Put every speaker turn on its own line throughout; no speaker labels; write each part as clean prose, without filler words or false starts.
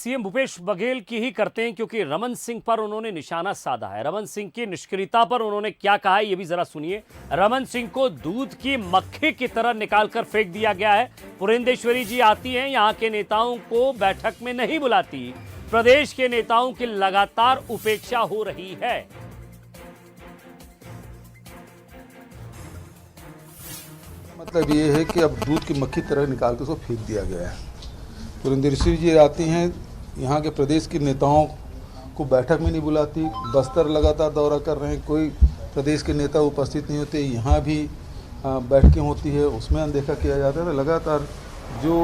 CM Bhupesh Baghel की ही करते हैं, क्योंकि रमन सिंह पर उन्होंने निशाना साधा है। रमन सिंह की निष्क्रियता पर उन्होंने क्या कहा है, ये भी जरा सुनिए। रमन सिंह को दूध की मक्खी की तरह निकालकर फेंक दिया गया है। पुरेंदेश्वरी जी आती हैं, यहाँ के नेताओं को बैठक में नहीं बुलाती। प्रदेश के नेताओं की लगातार उपेक्षा हो रही है।
मतलब ये है कि अब दूध की मक्खी तरह निकाल के उसको फेंक दिया गया है। पुरेंदेश्वरी जी आती हैं, यहाँ के प्रदेश के नेताओं को बैठक में नहीं बुलाती। बस्तर लगातार दौरा कर रहे हैं, कोई प्रदेश के नेता उपस्थित नहीं होते। यहाँ भी बैठकें होती है, उसमें अनदेखा किया जाता है। तो लगातार जो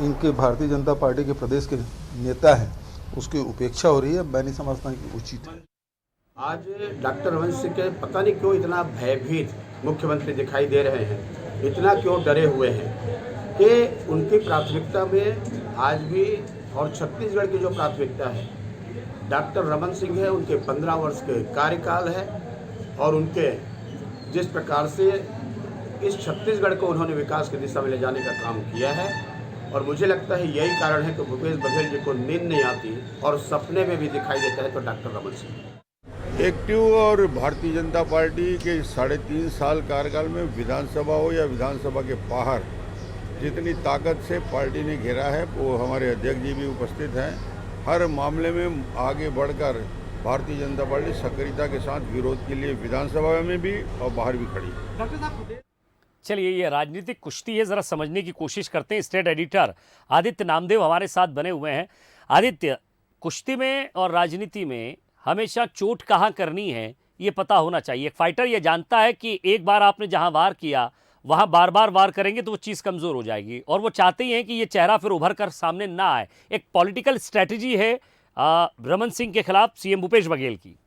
इनके भारतीय जनता पार्टी के प्रदेश के नेता हैं उसकी उपेक्षा हो रही है। मैं नहीं समझता कि उचित है।
आज डॉक्टर रमन सिंह के पता नहीं क्यों इतना भयभीत मुख्यमंत्री दिखाई दे रहे हैं, इतना क्यों डरे हुए हैं कि उनकी प्राथमिकता में आज भी, और छत्तीसगढ़ की जो प्राथमिकता है डॉक्टर रमन सिंह है, उनके 15 वर्ष के कार्यकाल है और उनके जिस प्रकार से इस छत्तीसगढ़ को उन्होंने विकास की दिशा में ले जाने का काम किया है। और मुझे लगता है यही कारण है कि भूपेश बघेल जी को नींद नहीं आती और सपने में भी दिखाई देता है तो डॉक्टर रमन सिंह।
एक्टिव और भारतीय जनता पार्टी के 3.5 साल कार्यकाल में विधानसभा हो या विधानसभा के बाहर जितनी ताकत से पार्टी ने घेरा है, वो हमारे अध्यक्ष जी भी उपस्थित हैं। हर मामले में आगे बढ़कर भारतीय जनता पार्टी सक्रियता के साथ विरोध के लिए विधानसभा में भी और बाहर भी खड़ी।
चलिए, ये राजनीतिक कुश्ती है, जरा समझने की कोशिश करते हैं। स्टेट एडिटर आदित्य नामदेव हमारे साथ बने हुए हैं। आदित्य, कुश्ती में और राजनीति में हमेशा चोट कहाँ करनी है ये पता होना चाहिए। एक फाइटर ये जानता है कि एक बार आपने जहां वार किया वहां बार बार वार करेंगे तो वो चीज़ कमज़ोर हो जाएगी, और वो चाहते ही हैं कि ये चेहरा फिर उभर कर सामने ना आए। एक पॉलिटिकल स्ट्रैटेजी है रमन सिंह के खिलाफ सीएम भूपेश बघेल की।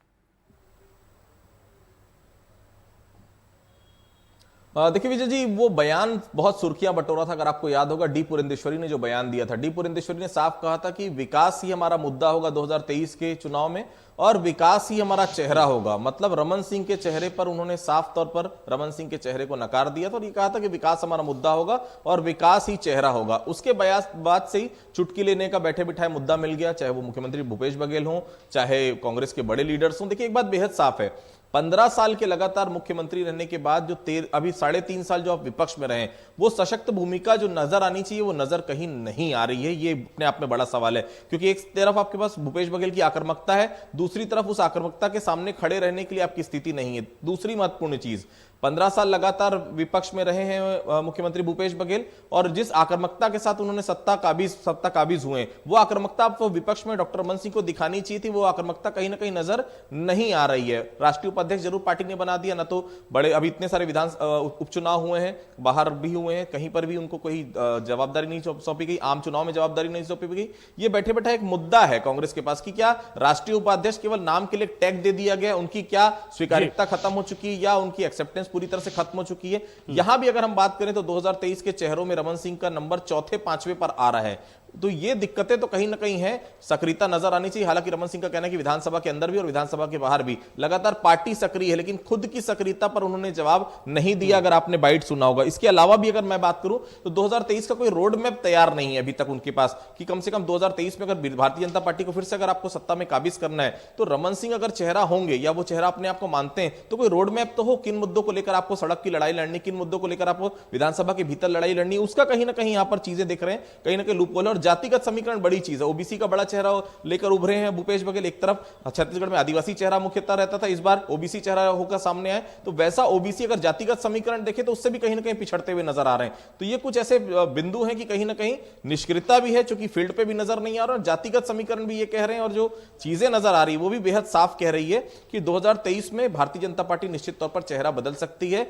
देखिए विजय जी, वो बयान बहुत सुर्खियां बटोरा था। अगर आपको याद होगा, डी पुरेंदेश्वरी ने जो बयान दिया था, डी पुरेंदेश्वरी ने साफ कहा था कि विकास ही हमारा मुद्दा होगा 2023 के चुनाव में और विकास ही हमारा चेहरा होगा। मतलब रमन सिंह के चेहरे पर उन्होंने साफ तौर पर रमन सिंह के चेहरे को नकार दिया था और ये कहा था कि विकास हमारा मुद्दा होगा और विकास ही चेहरा होगा। उसके बाद से ही चुटकी लेने का बैठे बिठाए मुद्दा मिल गया, चाहे वो मुख्यमंत्री भूपेश बघेल हों, चाहे कांग्रेस के बड़े लीडर्स हों। देखिए, एक बात बेहद साफ है, 15 साल के लगातार मुख्यमंत्री रहने के बाद जो अभी 3.5 साल जो आप विपक्ष में रहे, वो सशक्त भूमिका जो नजर आनी चाहिए वो नजर कहीं नहीं आ रही है। ये अपने आप में बड़ा सवाल है, क्योंकि एक तरफ आपके पास भूपेश बघेल की आक्रामकता है, दूसरी तरफ उस आक्रामकता के सामने खड़े रहने के लिए आपकी स्थिति नहीं है। दूसरी महत्वपूर्ण चीज, 15 साल लगातार विपक्ष में रहे हैं मुख्यमंत्री भूपेश बघेल, और जिस आक्रामकता के साथ उन्होंने सत्ता काबिज हुए, वो आक्रामकता आपको विपक्ष में डॉक्टर रमन सिंह को दिखानी चाहिए थी। वो आक्रामकता कहीं ना कहीं नजर नहीं आ रही है। राष्ट्रीय उपाध्यक्ष जरूर पार्टी ने बना दिया, ना तो बड़े अभी इतने सारे विधान उपचुनाव हुए हैं, बाहर भी हुए हैं, कहीं पर भी उनको कोई जवाबदारी नहीं सौंपी गई, आम चुनाव में जवाबदारी नहीं सौंपी गई। ये बैठे बैठा एक मुद्दा है कांग्रेस के पास कि क्या राष्ट्रीय उपाध्यक्ष केवल नाम के लिए टैग दे दिया गया, उनकी क्या स्वीकार्यता खत्म हो चुकी है या उनकी एक्सेप्टेंस पूरी तरह से खत्म हो चुकी है। यहां भी अगर हम बात करें तो 2023 के चेहरों में रमन सिंह का नंबर 4-5वें पर आ रहा है। तो ये दिक्कतें तो कहीं ना कहीं है, सक्रियता नजर आनी चाहिए। हालांकि रमन सिंह का कहना है कि विधानसभा के अंदर भी और विधानसभा के बाहर भी लगातार पार्टी सक्रिय है, लेकिन खुद की सक्रियता पर उन्होंने जवाब नहीं दिया, अगर आपने बाइट सुना होगा। इसके अलावा भी अगर मैं बात करूं तो 2023 का कोई रोड मैप तैयार नहीं है अभी तक उनके पास कि कम से कम 2023 में अगर भारतीय जनता पार्टी को फिर से अगर आपको सत्ता में काबिज करना है तो रमन सिंह अगर चेहरा होंगे या वो चेहरा अपने आप को मानते हैं तो कोई रोड मैप तो हो, किन मुद्दों को लेकर आपको सड़क की लड़ाई लड़नी, किन मुद्दों को लेकर आपको विधानसभा के भीतर लड़ाई लड़नी, उसका कहीं ना कहीं यहां पर चीजें दिख रहे हैं, कहीं ना कहीं लूपहोल है। और जातिगत समीकरण बड़ी चीज है, ओबीसी का बड़ा चेहरा लेकर उभरे हैं भूपेश बघेल। एक तरफ छत्तीसगढ़ में आदिवासी चेहरा मुख्यतः रहता था, इस बार ओबीसी चेहरा होकर सामने आए, तो वैसा ओबीसी अगर जातिगत समीकरण देखे तो उससे भी कहीं ना कहीं पिछड़ते हुए नजर आ रहे हैं। तो ये कुछ ऐसे बिंदु हैं कि कहीं ना कहीं निष्क्रियता भी है, चूंकि फील्ड पे भी नजर नहीं आ रहा, और जातिगत समीकरण भी ये कह रहे हैं, और जो चीजें नजर आ रही है वो भी बेहद साफ कह रही है कि 2023 में भारतीय जनता पार्टी निश्चित तौर पर चेहरा बदल सकती है।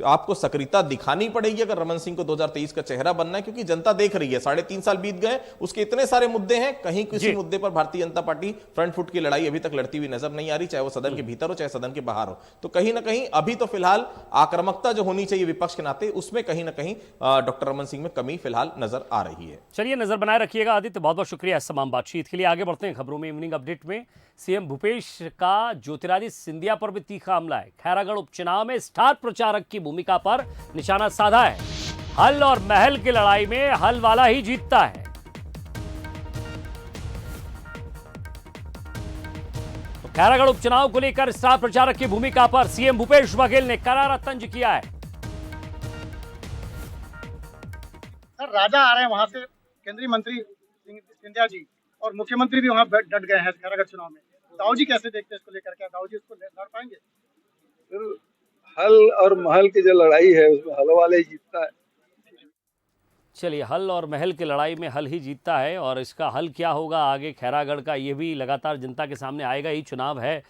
आपको सक्रियता दिखानी पड़ेगी अगर रमन सिंह को 2023 का चेहरा बनना है, क्योंकि जनता देख रही है। 3.5 साल बीत गए, उसके इतने सारे मुद्दे हैं, कहीं किसी मुद्दे पर Bharatiya Janata party front foot की लड़ाई अभी तक लड़ती हुई नजर नहीं आ रही, चाहे वो सदन के भीतर हो चाहे सदन के बाहर हो। तो कहीं ना कहीं अभी तो फिलहाल आक्रामकता जो होनी चाहिए विपक्ष के नाते, उसमें कहीं ना कहीं डॉक्टर रमन सिंह में कमी फिलहाल नजर आ रही है।
चलिए, नजर बनाए रखिएगा आदित्य, बहुत बहुत शुक्रिया इस तमाम बातचीत के लिए। आगे बढ़ते हैं खबरों में। इवनिंग अपडेट में सीएम भूपेश का ज्योतिरादित्य सिंधिया पर भी तीखा हमला है। खैरागढ़ उपचुनाव में स्टार प्रचारक की भूमिका पर निशाना साधा है। हल और महल की लड़ाई में हल वाला ही जीतता है। खैरागढ़ उपचुनाव को लेकर स्टार प्रचारक की भूमिका पर सीएम भूपेश बघेल ने करारा तंज किया है।
सर, राजा आ रहे हैं वहां से, केंद्रीय मंत्री सिंधिया जी और मुख्यमंत्री भी वहां डट गए हैं खैरागढ़ चुनाव में। दाऊ जी कैसे देखते हैं इसको लेकर? क्या दाऊ जी इसको लड़ पाएंगे?
फिर हल और महल की जो लड़ाई है उसमें हल वाले ही जीतता है।
चलिए, हल और महल की लड़ाई में हल ही जीतता है और इसका हल क्या होगा आगे खैरागढ़ का, ये भी लगातार जनता के सामने आएगा। ही चुनाव है